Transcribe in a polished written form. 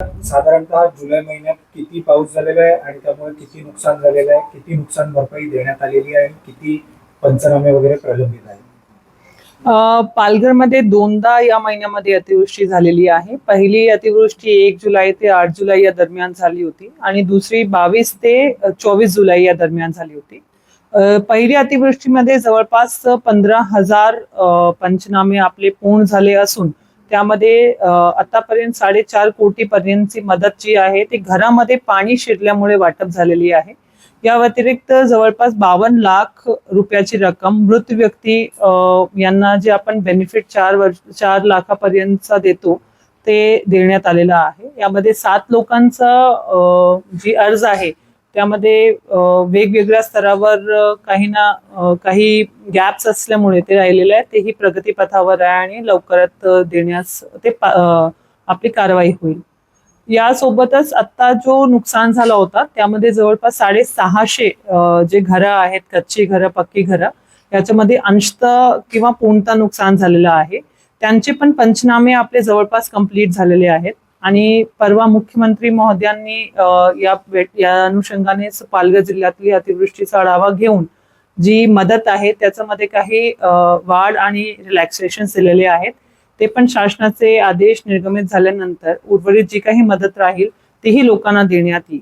साधारणतः जुलै महिन्यात किती पाऊस झालेला आहे आणि त्यामुळे किती नुकसान झालेलं आहे, किती नुकसान भरपाई देण्यात आलेली आहे आणि किती पंचनामे वगैरे प्रलंबित आहेत? पालघरमध्ये दोनदा या महिन्यामध्ये अतिवृष्टी झालेली आहे. पहिली अतिवृष्टी 1 जुलै ते 8 जुलै या दरम्यान झाली होती आणि दुसरी 22 ते 24 जुलै या दरम्यान झाली होती. पहिल्या अतिवृष्टीमध्ये जवळपास 15,000 पंचनामे आपले पूर्ण झाले असून त्यामध्ये आतापर्यंत 4.5 कोटी पर्यंतची मदत जी आहे ती घरामध्ये पाणी शिरल्यामुळे वाटप झालेली आहे. या व्यतिरिक्त जवळपास 52 लाख रुपयाची रक्कम मृत व्यक्ती यांना जे आपण बेनिफिट 4 लाखापर्यंतचा देतो ते देण्यात आलेला आहे. यामध्ये 7 लोकांचा जी अर्ज आहे त्यामध्ये वेगवेगळ्या स्तरावर काही गॅप्स असल्यामुळे ते राहिलेले आहे. तेही प्रगतीपथावर आहे आणि लवकरात देण्यास आपली कारवाई होईल. यासोबतच आता जो नुकसान झाला होता त्यामध्ये जवळपास 650 जे घरं आहेत, कच्ची घरं, पक्की घरं, याच्यामध्ये अंशतः किंवा पूर्णतः नुकसान झालेलं आहे. त्यांचे पण पंचनामे आपले जवळपास कंप्लीट झालेले आहेत आणि परवा मुख्यमंत्री महोदयांनी या अनुषंगाने पालघर जिल्ह्यातली अतिवृष्टीचा आढावा घेऊन जी मदत आहे त्याच्यामध्ये काही वाढ आणि रिलॅक्सेशन दिलेले आहेत. ते पण शासनाचे आदेश निर्गमित झाल्यानंतर उर्वरित जी काही मदत राहील तीही लोकांना देण्यात येईल.